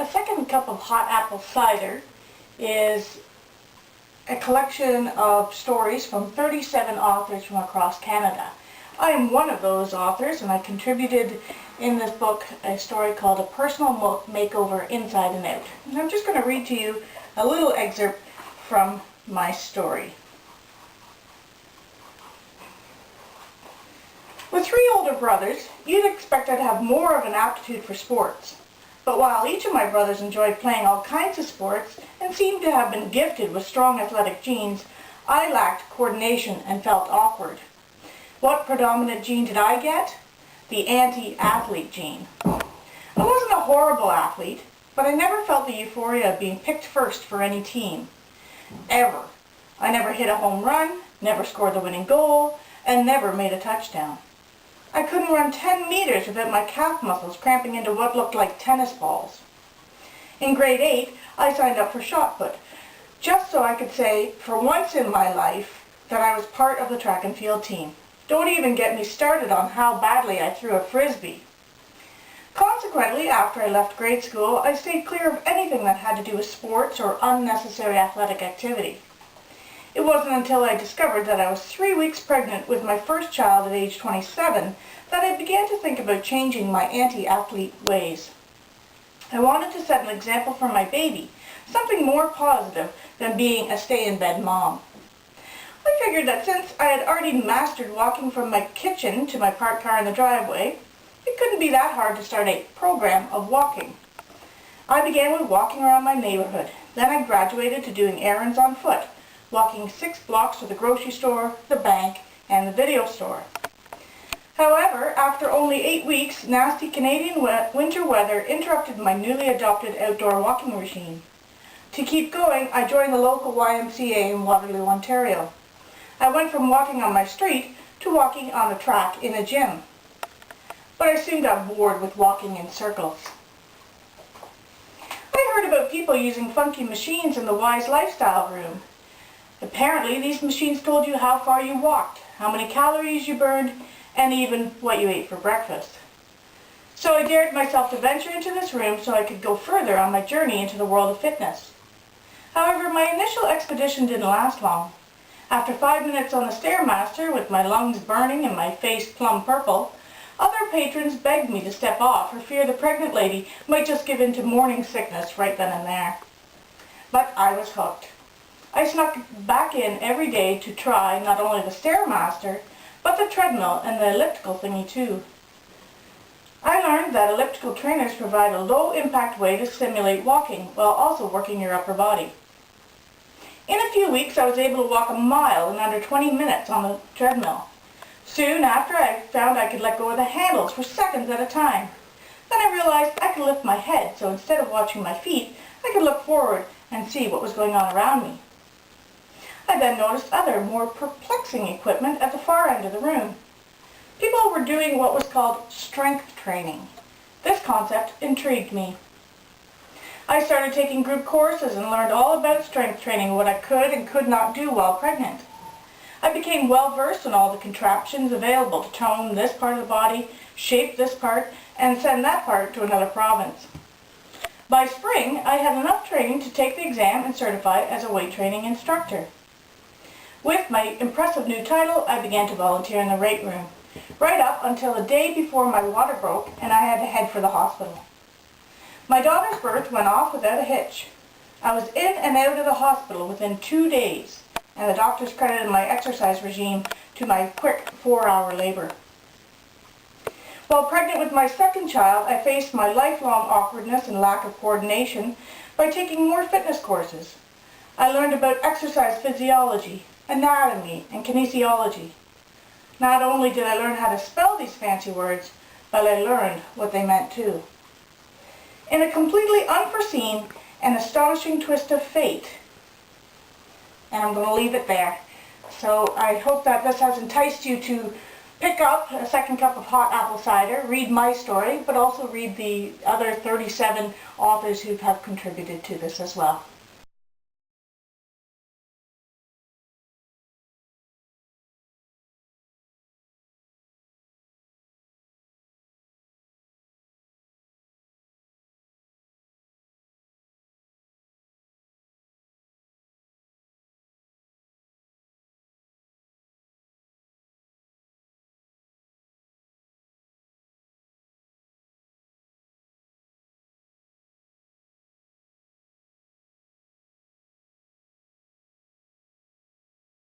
A Second Cup of Hot Apple Cider is a collection of stories from 37 authors from across Canada. I am one of those authors, and I contributed in this book a story called A Personal Makeover Inside and Out. And I'm just going to read to you a little excerpt from my story. With 3 older brothers, you'd expect I'd have more of an aptitude for sports. But while each of my brothers enjoyed playing all kinds of sports and seemed to have been gifted with strong athletic genes, I lacked coordination and felt awkward. What predominant gene did I get? The anti-athlete gene. I wasn't a horrible athlete, but I never felt the euphoria of being picked first for any team. Ever. I never hit a home run, never scored the winning goal, and never made a touchdown. I couldn't run 10 meters without my calf muscles cramping into what looked like tennis balls. In grade 8, I signed up for shot put, just so I could say, for once in my life, that I was part of the track and field team. Don't even get me started on how badly I threw a frisbee. Consequently, after I left grade school, I stayed clear of anything that had to do with sports or unnecessary athletic activity. It wasn't until I discovered that I was 3 weeks pregnant with my first child at age 27 that I began to think about changing my anti-athlete ways. I wanted to set an example for my baby, something more positive than being a stay-in-bed mom. I figured that since I had already mastered walking from my kitchen to my parked car in the driveway, it couldn't be that hard to start a program of walking. I began with walking around my neighborhood. Then I graduated to doing errands on foot, walking 6 blocks to the grocery store, the bank, and the video store. However, after only 8 weeks, nasty Canadian winter weather interrupted my newly adopted outdoor walking regime. To keep going, I joined the local YMCA in Waterloo, Ontario. I went from walking on my street to walking on a track in a gym. But I soon got bored with walking in circles. I heard about people using funky machines in the Wise Lifestyle room. Apparently, these machines told you how far you walked, how many calories you burned, and even what you ate for breakfast. So I dared myself to venture into this room so I could go further on my journey into the world of fitness. However, my initial expedition didn't last long. After 5 minutes on the Stairmaster, with my lungs burning and my face plum purple, other patrons begged me to step off for fear the pregnant lady might just give in to morning sickness right then and there. But I was hooked. I snuck back in every day to try not only the Stairmaster, but the treadmill and the elliptical thingy too. I learned that elliptical trainers provide a low-impact way to stimulate walking while also working your upper body. In a few weeks, I was able to walk a mile in under 20 minutes on the treadmill. Soon after, I found I could let go of the handles for seconds at a time. Then I realized I could lift my head, so instead of watching my feet, I could look forward and see what was going on around me. I then noticed other, more perplexing equipment at the far end of the room. People were doing what was called strength training. This concept intrigued me. I started taking group courses and learned all about strength training, what I could and could not do while pregnant. I became well versed in all the contraptions available to tone this part of the body, shape this part, and send that part to another province. By spring, I had enough training to take the exam and certify as a weight training instructor. With my impressive new title, I began to volunteer in the weight room, right up until the day before my water broke and I had to head for the hospital. My daughter's birth went off without a hitch. I was in and out of the hospital within 2 days, and the doctors credited my exercise regime to my quick 4-hour labor. While pregnant with my second child, I faced my lifelong awkwardness and lack of coordination by taking more fitness courses. I learned about exercise physiology, anatomy, and kinesiology. Not only did I learn how to spell these fancy words, but I learned what they meant too. In a completely unforeseen and astonishing twist of fate, and I'm going to leave it there. So I hope that this has enticed you to pick up a second cup of hot apple cider, read my story, but also read the other 37 authors who have contributed to this as well.